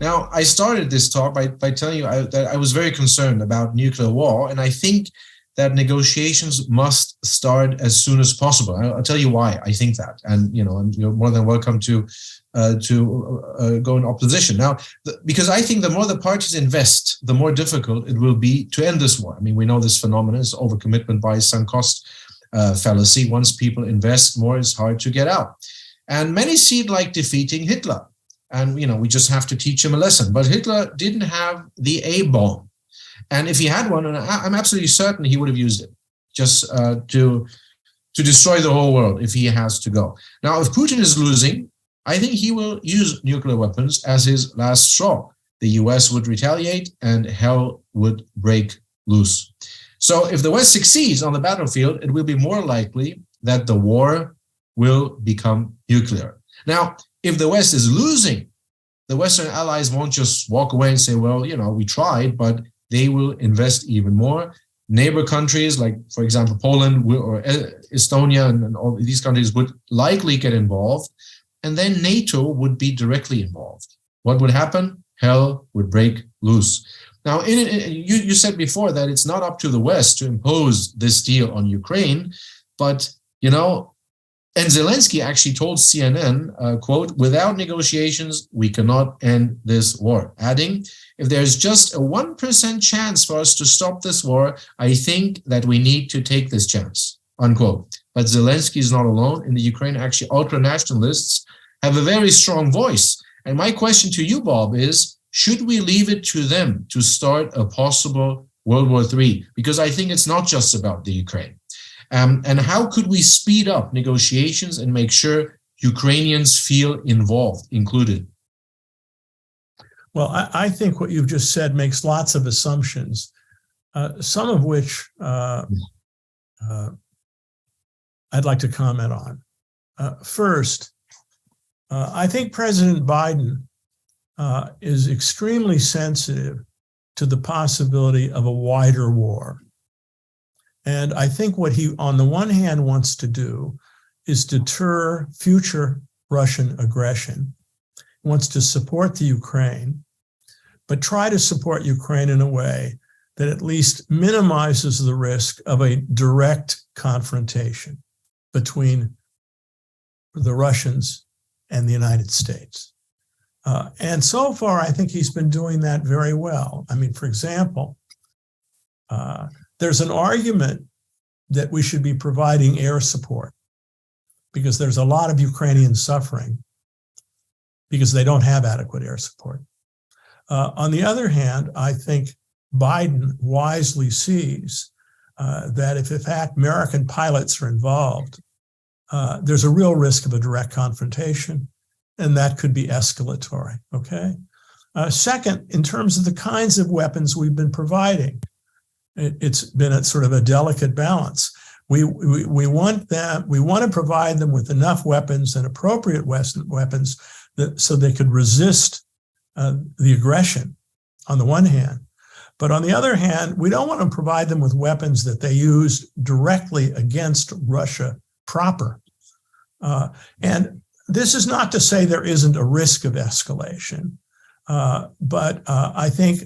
Now, I started this talk by telling you that I was very concerned about nuclear war, and I think that negotiations must start as soon as possible. I'll tell you why I think that, and you're more than welcome to go in opposition. Now, because I think the more the parties invest, the more difficult it will be to end this war. I mean, we know this phenomenon is overcommitment by sunk cost fallacy. Once people invest more, it's hard to get out. And many see it like defeating Hitler. And, we just have to teach him a lesson. But Hitler didn't have the A-bomb. And if he had one, and I'm absolutely certain he would have used it just to destroy the whole world if he has to go. Now, if Putin is losing, I think he will use nuclear weapons as his last straw. The US would retaliate and hell would break loose. So if the West succeeds on the battlefield, it will be more likely that the war will become nuclear. Now, if the West is losing, the Western allies won't just walk away and say, well, we tried, but they will invest even more. Neighbor countries like, for example, Poland or Estonia and all these countries would likely get involved. And then NATO would be directly involved. What would happen? Hell would break loose. Now, you said before that it's not up to the West to impose this deal on Ukraine, but, and Zelensky actually told CNN, quote, "Without negotiations, we cannot end this war," adding, "If there's just a 1% chance for us to stop this war, I think that we need to take this chance," unquote. But Zelensky is not alone. In the Ukraine, actually, ultra-nationalists have a very strong voice. And my question to you, Bob, is, should we leave it to them to start a possible World War III? Because I think it's not just about the Ukraine. And how could we speed up negotiations and make sure Ukrainians feel involved, included? Well, I think what you've just said makes lots of assumptions, some of which I'd like to comment on. First, I think President Biden is extremely sensitive to the possibility of a wider war. And I think what he, on the one hand, wants to do is deter future Russian aggression. He wants to support the Ukraine, but try to support Ukraine in a way that at least minimizes the risk of a direct confrontation between the Russians and the United States. And so far, I think he's been doing that very well. I mean, for example, there's an argument that we should be providing air support because there's a lot of Ukrainians suffering because they don't have adequate air support. On the other hand, I think Biden wisely sees that if in fact American pilots are involved, there's a real risk of a direct confrontation, and that could be escalatory, okay? Second, in terms of the kinds of weapons we've been providing, it's been a sort of a delicate balance. We want to provide them with enough weapons and appropriate weapons so they could resist the aggression on the one hand. But on the other hand, we don't want to provide them with weapons that they use directly against Russia proper. And this is not to say there isn't a risk of escalation, but I think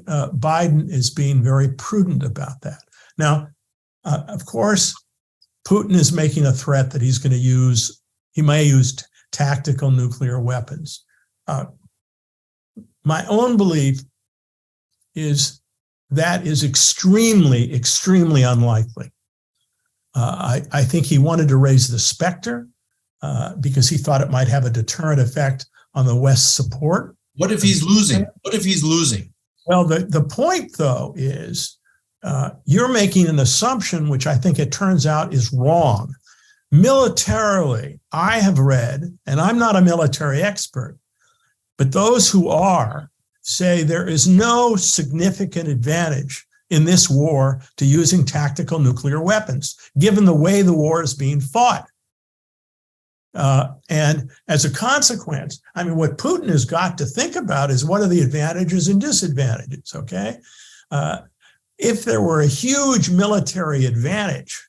Biden is being very prudent about that. Now, of course, Putin is making a threat that he may use tactical nuclear weapons. My own belief is that is extremely, extremely unlikely. I think he wanted to raise the specter because he thought it might have a deterrent effect on the West's support. What if he's losing? What if he's losing? Well, the point, though, is you're making an assumption, which I think it turns out is wrong. Militarily, I have read, and I'm not a military expert, but those who are say there is no significant advantage in this war to using tactical nuclear weapons, given the way the war is being fought. And as a consequence, I mean, what Putin has got to think about is what are the advantages and disadvantages, okay? If there were a huge military advantage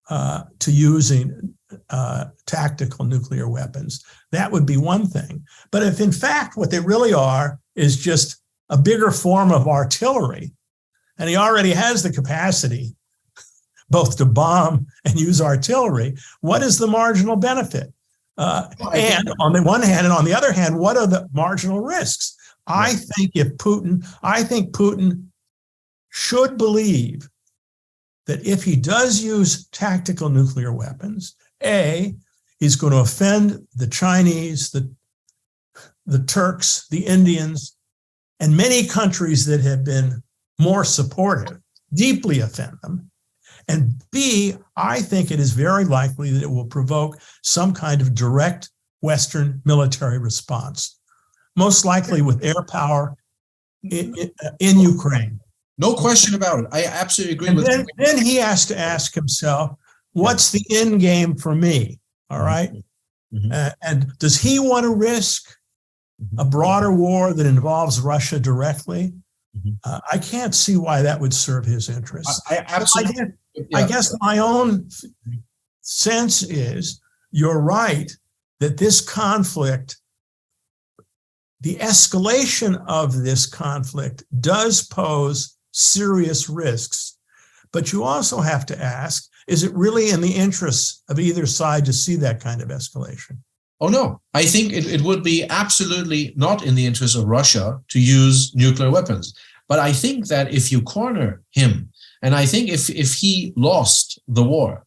to using tactical nuclear weapons, that would be one thing. But if in fact what they really are is just a bigger form of artillery, and he already has the capacity both to bomb and use artillery, what is the marginal benefit? And on the one hand, and on the other hand, what are the marginal risks? I think Putin should believe that if he does use tactical nuclear weapons, he's going to offend the Chinese, the Turks, the Indians, and many countries that have been more supportive, deeply offend them. And B, I think it is very likely that it will provoke some kind of direct Western military response, most likely with air power in Ukraine. No question about it. I absolutely agree with you. Then he has to ask himself, what's the end game for me? All right. Mm-hmm. And does he want to risk a broader war that involves Russia directly? Mm-hmm. I can't see why that would serve his interests. I guess my own sense is you're right that this conflict, the escalation of this conflict does pose serious risks. But you also have to ask, is it really in the interests of either side to see that kind of escalation? Oh, no. I think it would be absolutely not in the interest of Russia to use nuclear weapons. But I think that if you corner him, and I think if he lost the war,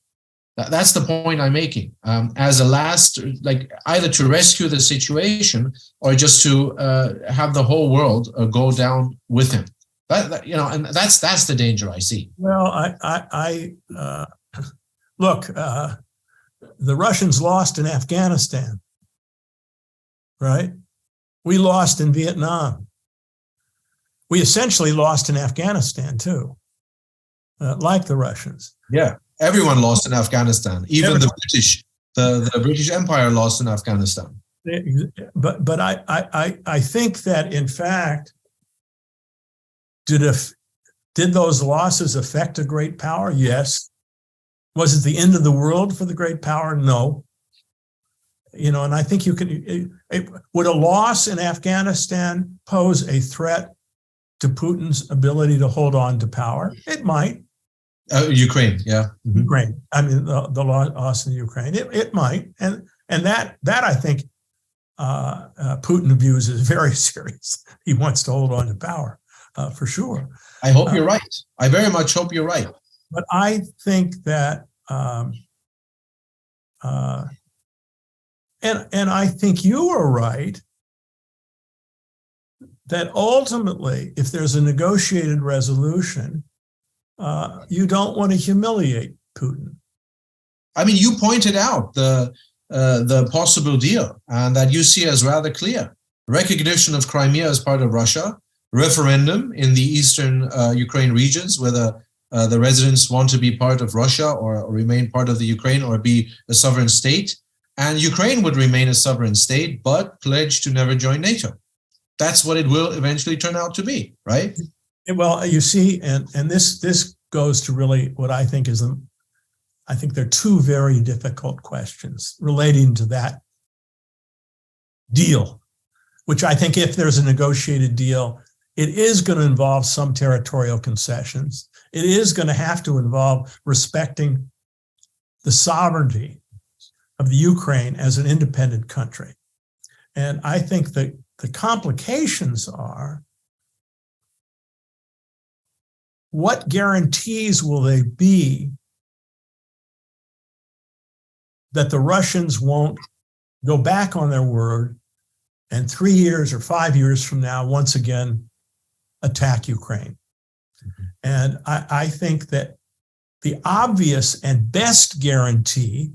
that's the point I'm making, as a last, like either to rescue the situation or just to have the whole world go down with him. And that's the danger I see. Well, look, the Russians lost in Afghanistan, right? We lost in Vietnam. We essentially lost in Afghanistan too, like the Russians. Yeah, everyone lost in Afghanistan. Even the British, the British Empire lost in Afghanistan. But I think that in fact, did those losses affect a great power? Yes. Was it the end of the world for the great power? No. And I think would a loss in Afghanistan pose a threat to Putin's ability to hold on to power? It might. Ukraine, yeah. Mm-hmm. Ukraine. I mean, the loss in Ukraine. It might. And that I think Putin views as very serious. He wants to hold on to power, for sure. I hope you're right. I very much hope you're right. But I think that, and I think you are right, that ultimately, if there's a negotiated resolution, you don't want to humiliate Putin. I mean, you pointed out the possible deal, and that you see as rather clear. Recognition of Crimea as part of Russia, referendum in the eastern Ukraine regions, whether the residents want to be part of Russia or remain part of the Ukraine or be a sovereign state. And Ukraine would remain a sovereign state, but pledge to never join NATO. That's what it will eventually turn out to be, right? Well, you see, and this goes to really what I think is, I think there are two very difficult questions relating to that deal, which I think if there's a negotiated deal, it is going to involve some territorial concessions. It is going to have to involve respecting the sovereignty of the Ukraine as an independent country. And I think that the complications are, what guarantees will they be that the Russians won't go back on their word and 3 years or 5 years from now, once again, attack Ukraine? Mm-hmm. And I think that the obvious and best guarantee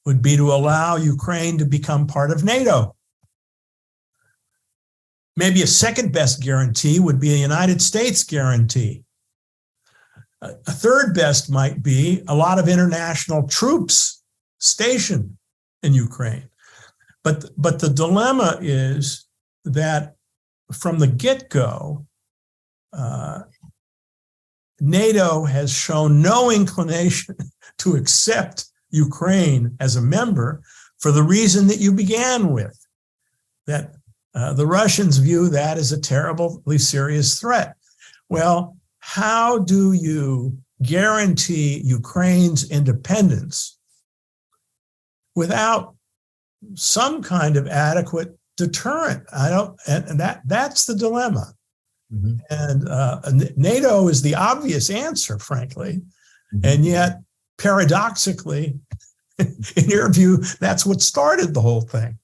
would be to allow Ukraine to become part of NATO. Maybe a second best guarantee would be a United States guarantee. A third best might be a lot of international troops stationed in Ukraine. But the dilemma is that from the get-go, NATO has shown no inclination to accept Ukraine as a member for the reason that you began with, that the Russians view that as a terribly serious threat. Well, how do you guarantee Ukraine's independence without some kind of adequate deterrent? That's the dilemma. Mm-hmm. And NATO is the obvious answer, frankly. Mm-hmm. And yet, paradoxically, in your view, that's what started the whole thing.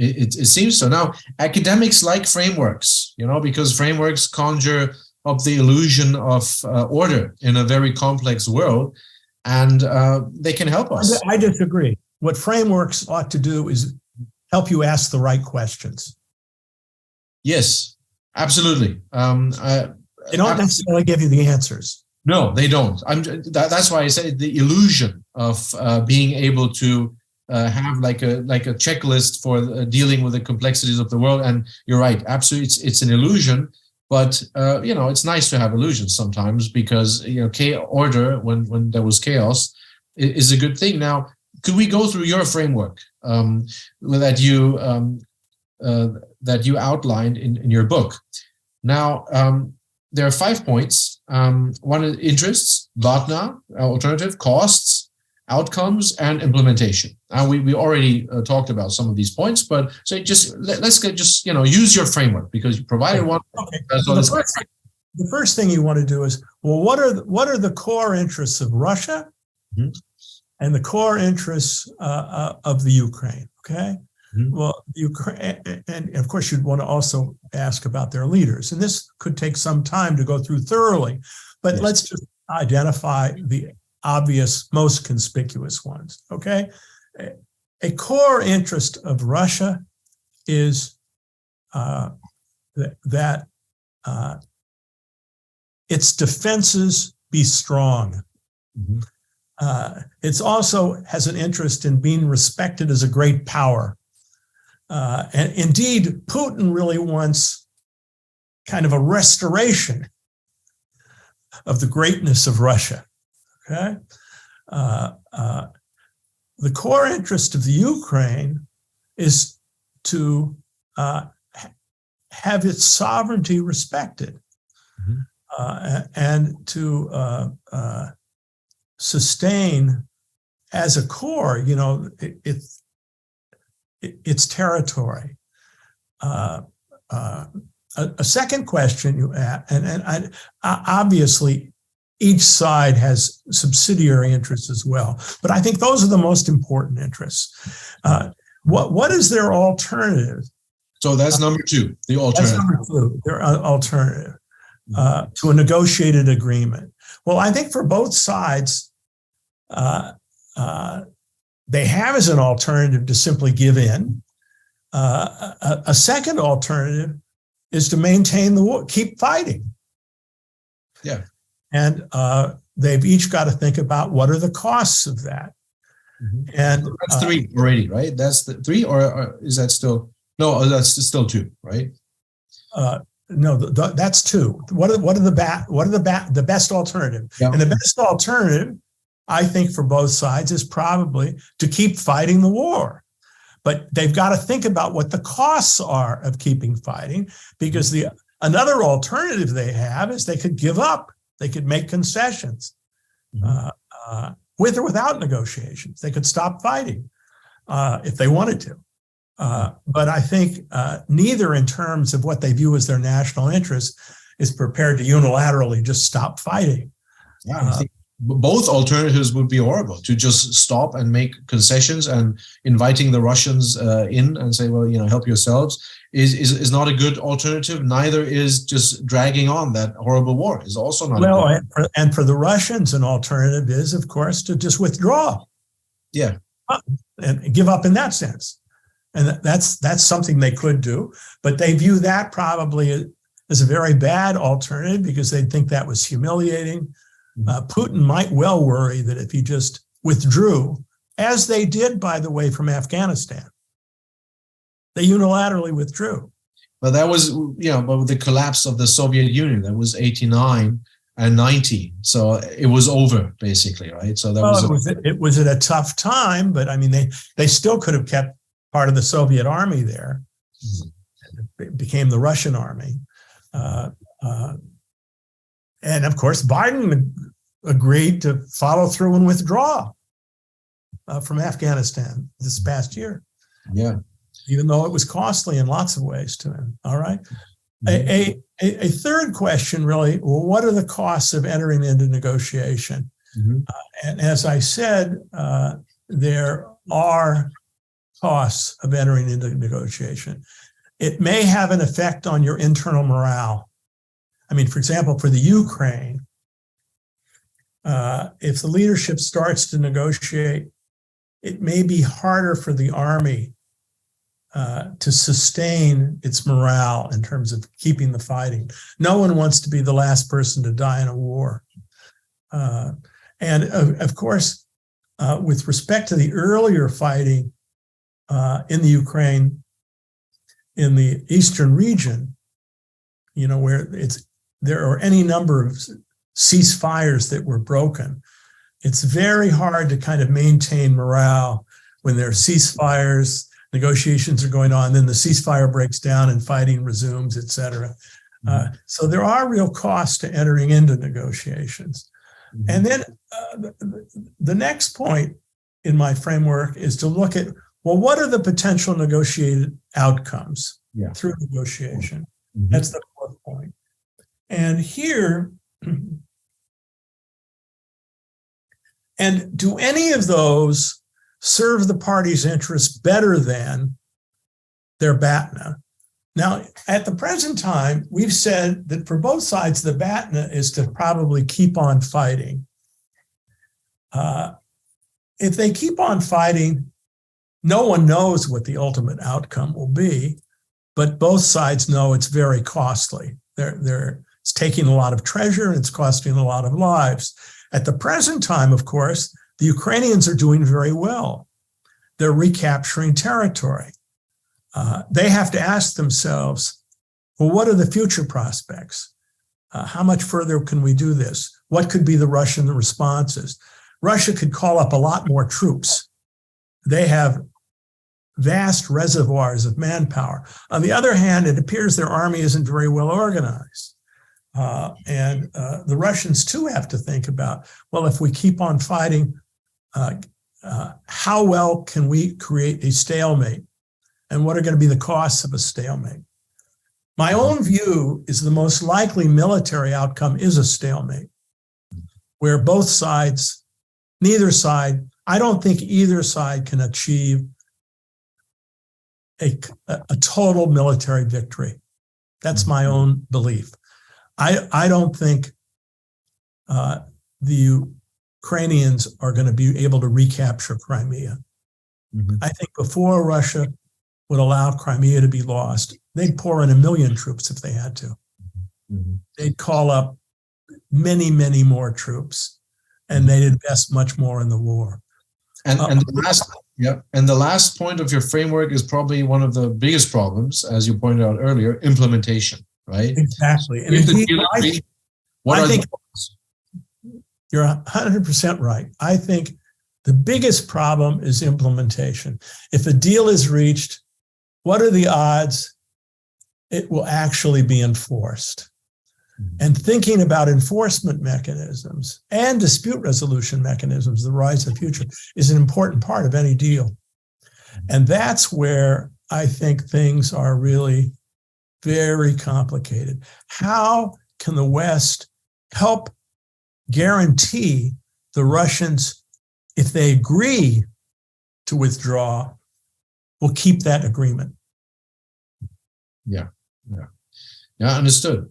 It seems so. Now, academics like frameworks, because frameworks conjure up the illusion of order in a very complex world, and they can help us. I disagree. What frameworks ought to do is help you ask the right questions. Yes, absolutely. They don't necessarily give you the answers. No, they don't. That's why I say the illusion of being able to have like a checklist for dealing with the complexities of the world. And you're right, absolutely, it's an illusion. But it's nice to have illusions sometimes, because order when there was chaos is a good thing. Now, could we go through your framework that you outlined in your book? Now, there are 5 points. One is interests, Vatna, alternative, costs, outcomes, and implementation. We already talked about some of these points, but so let's use your framework, because you provided one. Okay. So the first thing you want to do is, well, what are the core interests of Russia, mm-hmm. and the core interests of the Ukraine? Okay. Mm-hmm. Well, Ukraine, and of course, you'd want to also ask about their leaders, and this could take some time to go through thoroughly. But yes, let's just identify the obvious, most conspicuous ones. Okay, a core interest of Russia is that its defenses be strong. Mm-hmm. It also has an interest in being respected as a great power. And indeed, Putin really wants kind of a restoration of the greatness of Russia. Okay, the core interest of the Ukraine is to have its sovereignty respected, mm-hmm. And to sustain as a core, its territory. A second question you ask, and obviously each side has subsidiary interests as well, but I think those are the most important interests. What is their alternative? So that's number 2, the alternative. That's number 2, their alternative to a negotiated agreement. Well, I think for both sides, they have as an alternative to simply give in. A second alternative is to maintain the war, keep fighting. Yeah. And they've each got to think about what are the costs of that. Mm-hmm. And that's 3 already, right? That's the 3, or is that still? No, that's still 2, right? No, that's 2. What are the best alternative? Yeah. And the best alternative, I think, for both sides is probably to keep fighting the war. But they've got to think about what the costs are of keeping fighting, because another alternative they have is they could give up. They could make concessions, mm-hmm. With or without negotiations. They could stop fighting if they wanted to. But I think neither, in terms of what they view as their national interest, is prepared to unilaterally just stop fighting. Yeah, I think both alternatives would be horrible. To just stop and make concessions and inviting the Russians in and say, well, help yourselves is not a good alternative. Neither is just dragging on that horrible war is also not. Well, and for the Russians, an alternative is, of course, to just withdraw. Yeah, and give up in that sense. And that's something they could do, but they view that probably as a very bad alternative because they think that was humiliating. Putin might well worry that if he just withdrew, as they did, by the way, from Afghanistan, they unilaterally withdrew. But that was, but with the collapse of the Soviet Union, that was 1989. and 90. So it was over, basically, right? So that it was at a tough time, but I mean, they still could have kept part of the Soviet army there. It became the Russian army. And of course, Biden agreed to follow through and withdraw from Afghanistan this past year. Yeah. Even though it was costly in lots of ways to him. All right. Mm-hmm. A third question, really, well, what are the costs of entering into negotiation? Mm-hmm. And as I said, there are costs of entering into negotiation. It may have an effect on your internal morale. I mean, for example, for the Ukraine, if the leadership starts to negotiate, it may be harder for the army to sustain its morale in terms of keeping the fighting. No one wants to be the last person to die in a war. And of course, with respect to the earlier fighting in the Ukraine, in the eastern region, where there are any number of ceasefires that were broken, it's very hard to kind of maintain morale when there are ceasefires, negotiations are going on, then the ceasefire breaks down and fighting resumes, et cetera. So there are real costs to entering into negotiations. Mm-hmm. And then the next point in my framework is to look at, well, what are the potential negotiated outcomes through negotiation? Mm-hmm. That's the fourth point. And here, and do any of those serve the party's interests better than their BATNA? Now, at the present time, we've said that for both sides, the BATNA is to probably keep on fighting. If they keep on fighting, no one knows what the ultimate outcome will be, but both sides know it's very costly. It's taking a lot of treasure, and it's costing a lot of lives. At the present time, of course, the Ukrainians are doing very well. They're recapturing territory. They have to ask themselves, well, what are the future prospects? How much further can we do this? What could be the Russian responses? Russia could call up a lot more troops. They have vast reservoirs of manpower. On the other hand, it appears their army isn't very well organized. And the Russians too have to think about, well, if we keep on fighting, how well can we create a stalemate? And what are going to be the costs of a stalemate? My own view is the most likely military outcome is a stalemate, where both sides, neither side, I don't think either side can achieve a total military victory. That's my own belief. I don't think the Ukrainians are going to be able to recapture Crimea. Mm-hmm. I think before Russia would allow Crimea to be lost, they'd pour in 1 million troops if they had to. Mm-hmm. They'd call up many, many more troops, and they'd invest much more in the war. And the last point of your framework is probably one of the biggest problems, as you pointed out earlier, implementation, right? Exactly. And indeed, I think you're 100% right. I think the biggest problem is implementation. If a deal is reached, what are the odds it will actually be enforced? And thinking about enforcement mechanisms and dispute resolution mechanisms, the rise of the future, is an important part of any deal. And that's where I think things are really very complicated. How can the West help guarantee the Russians, if they agree to withdraw, will keep that agreement? Yeah. Understood.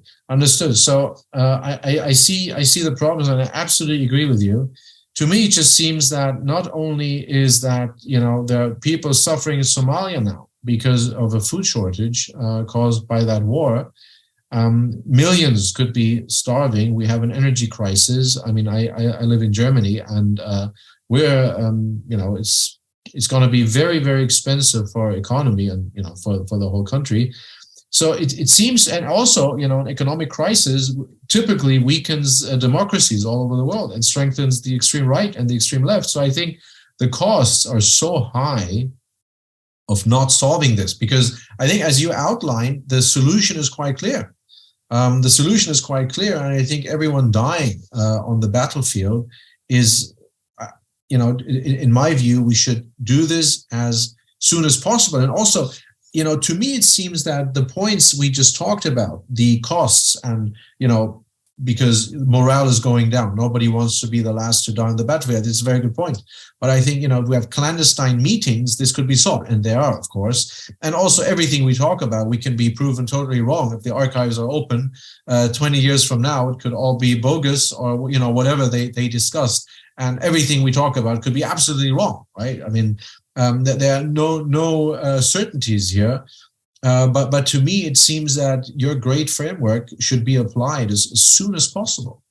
So I see the problems, and I absolutely agree with you. To me, it just seems that not only is that there are people suffering in Somalia now because of a food shortage caused by that war. Millions could be starving. We have an energy crisis. I mean, I live in Germany, and we're it's going to be very, very expensive for our economy and for the whole country So it seems, and also, an economic crisis typically weakens democracies all over the world and strengthens the extreme right and the extreme left. So I think the costs are so high of not solving this, because I think, as you outlined, the solution is quite clear. The solution is quite clear, and I think everyone dying on the battlefield is, in my view, we should do this as soon as possible. And also, to me, it seems that the points we just talked about, the costs, and, because morale is going down, nobody wants to be the last to die on the battlefield. It's a very good point. But I think, if we have clandestine meetings, this could be solved. And there are, of course. And also, everything we talk about, we can be proven totally wrong. If the archives are open 20 years from now, it could all be bogus, or, whatever they discussed. And everything we talk about could be absolutely wrong, right? I mean, there are no certainties here. But to me, it seems that your great framework should be applied as soon as possible.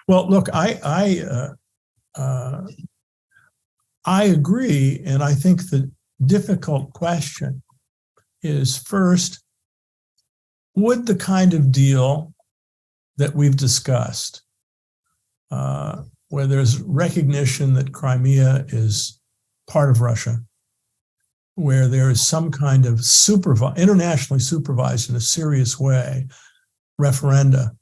Well, look, I agree, and I think the difficult question is, first, would the kind of deal that we've discussed, where there's recognition that Crimea is part of Russia, where there is some kind of internationally supervised in a serious way referendum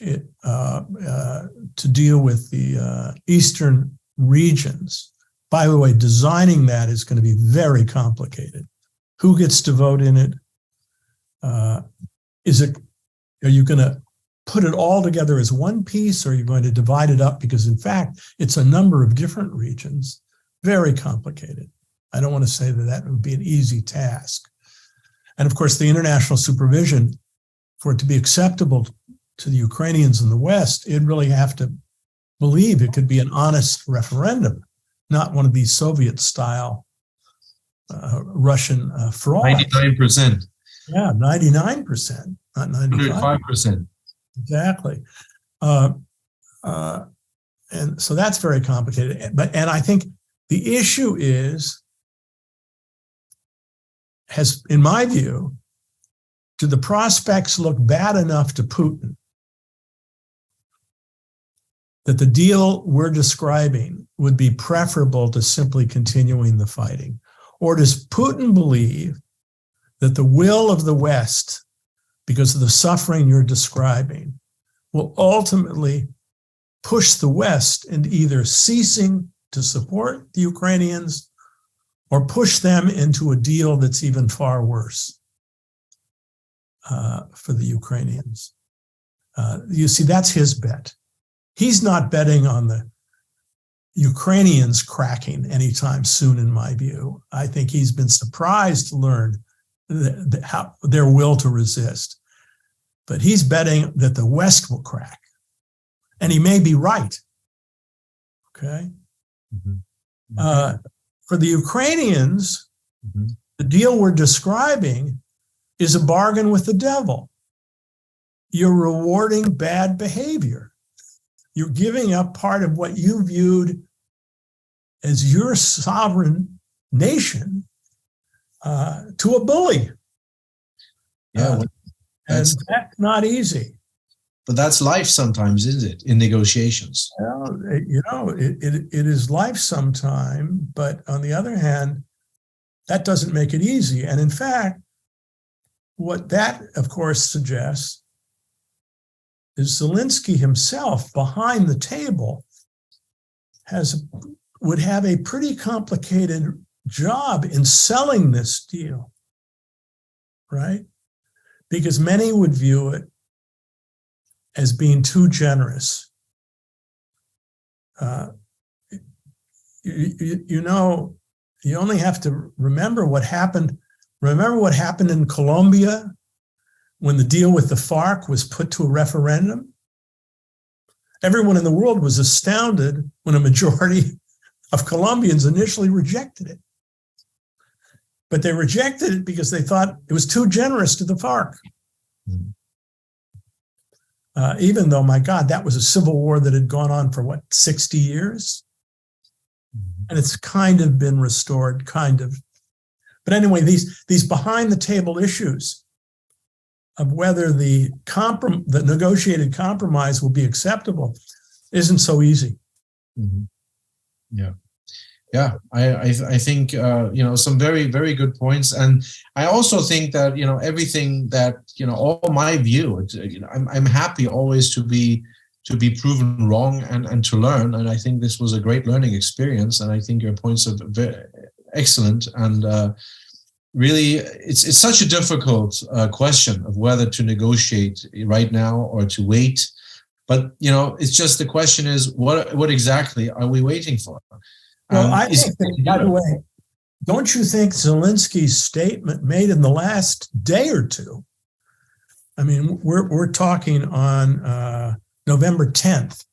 to deal with the eastern regions. By the way, designing that is going to be very complicated. Who gets to vote in it? Are you going to put it all together as one piece, or are you going to divide it up? Because in fact, it's a number of different regions, very complicated. I don't want to say that would be an easy task. And of course, the international supervision, for it to be acceptable to the Ukrainians in the West, it'd really have to believe it could be an honest referendum, not one of these Soviet-style Russian fraud. 99%. Yeah, 99%, not 95%. 105%. Exactly. And so that's very complicated. And I think the issue has, in my view, do the prospects look bad enough to Putin that the deal we're describing would be preferable to simply continuing the fighting? Or does Putin believe that the will of the West, because of the suffering you're describing, will ultimately push the West into either ceasing to support the Ukrainians or push them into a deal that's even far worse for the Ukrainians? You see, that's his bet. He's not betting on the Ukrainians cracking anytime soon, in my view. I think he's been surprised to learn how their will to resist. But he's betting that the West will crack. And he may be right. Okay? Mm-hmm. For the Ukrainians, mm-hmm. the deal we're describing is a bargain with the devil. You're rewarding bad behavior. You're giving up part of what you viewed as your sovereign nation to a bully. Yeah, and that's not easy. But that's life sometimes, isn't it, in negotiations? Well, it is life sometime, but on the other hand, that doesn't make it easy. And in fact, what that, of course, suggests is Zelensky himself behind the table would have a pretty complicated job in selling this deal, right? Because many would view it as being too generous. You only have to remember what happened. Remember what happened in Colombia when the deal with the FARC was put to a referendum? Everyone in the world was astounded when a majority of Colombians initially rejected it. But they rejected it because they thought it was too generous to the FARC. Mm-hmm. Even though, my God, that was a civil war that had gone on for 60 years? Mm-hmm. And it's kind of been restored, kind of. But anyway, these behind the table issues of whether the negotiated compromise will be acceptable isn't so easy. Mm-hmm. Yeah, I think some very, very good points, and I also think that everything that all my view, I'm happy always to be proven wrong and to learn, and I think this was a great learning experience, and I think your points are very excellent, and really it's such a difficult question of whether to negotiate right now or to wait, but it's just the question is what exactly are we waiting for? Well, I think that, by the way, don't you think Zelensky's statement made in the last day or two? I mean, we're talking on November 10th.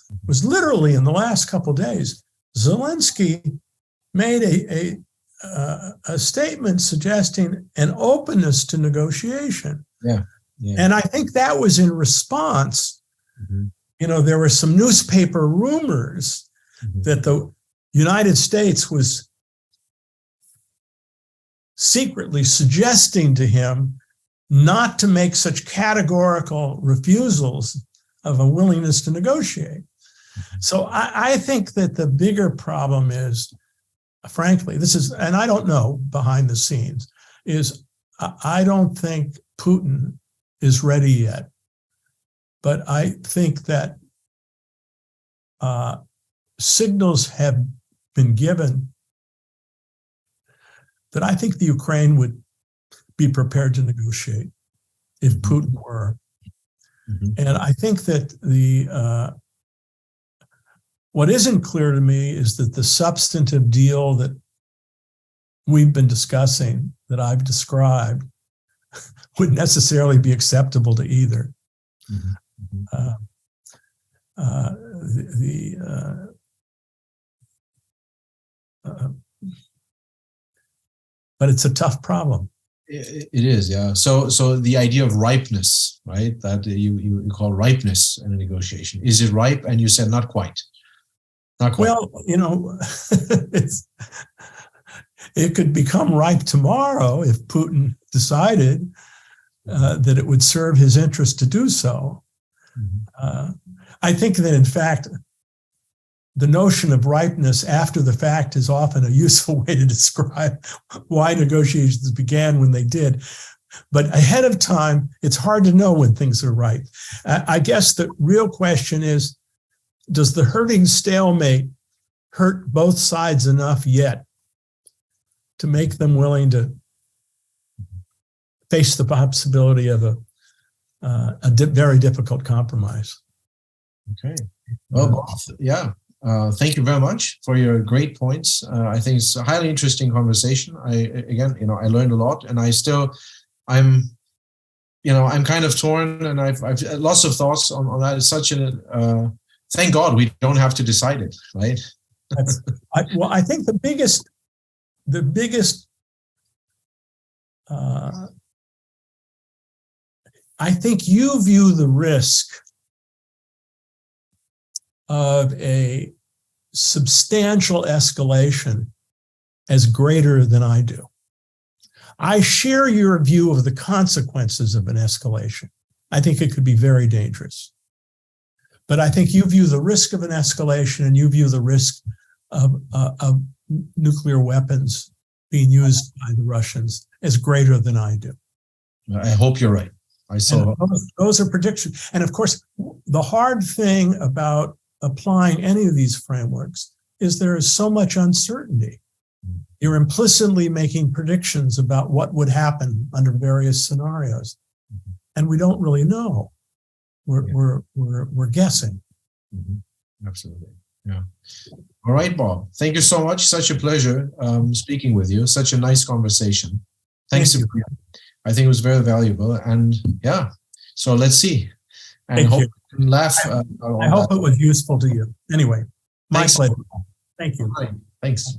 It was literally in the last couple of days. Zelensky made a statement suggesting an openness to negotiation. Yeah. And I think that was in response. Mm-hmm. There were some newspaper rumors that the United States was secretly suggesting to him not to make such categorical refusals of a willingness to negotiate. So I think that the bigger problem is, frankly, and I don't know behind the scenes, is I don't think Putin is ready yet. But I think that signals have been given that I think the Ukraine would be prepared to negotiate if Putin were. Mm-hmm. And I think that what isn't clear to me is that the substantive deal that we've been discussing, that I've described, would necessarily be acceptable to either. Mm-hmm. But it's a tough problem. It is, yeah. So the idea of ripeness, right? That you call ripeness in a negotiation. Is it ripe? And you said not quite. Not quite. Well, it could become ripe tomorrow if Putin decided that it would serve his interest to do so. Mm-hmm. I think that, in fact, the notion of ripeness after the fact is often a useful way to describe why negotiations began when they did. But ahead of time, it's hard to know when things are ripe. I guess the real question is, does the hurting stalemate hurt both sides enough yet to make them willing to face the possibility of a very difficult compromise? Okay. Well, yeah. Thank you very much for your great points. I think it's a highly interesting conversation. I learned a lot, and I'm kind of torn, and I've lots of thoughts on that. It's such a thank God we don't have to decide it, right? I think the biggest. I think you view the risk of a substantial escalation as greater than I do. I share your view of the consequences of an escalation. I think it could be very dangerous. But I think you view the risk of an escalation and you view the risk of nuclear weapons being used by the Russians as greater than I do. I hope you're right. Those are predictions. And of course, the hard thing about applying any of these frameworks is there is so much uncertainty. You're implicitly making predictions about what would happen under various scenarios, and we don't really know. We're guessing. Mm-hmm. Absolutely. Yeah. All right, Bob. Thank you so much. Such a pleasure speaking with you. Such a nice conversation. Thanks. Thank you. I think it was very valuable. And yeah, so let's see. And hope you can laugh. I hope it was useful to you. Anyway, my pleasure. Thank you. Right. Thanks.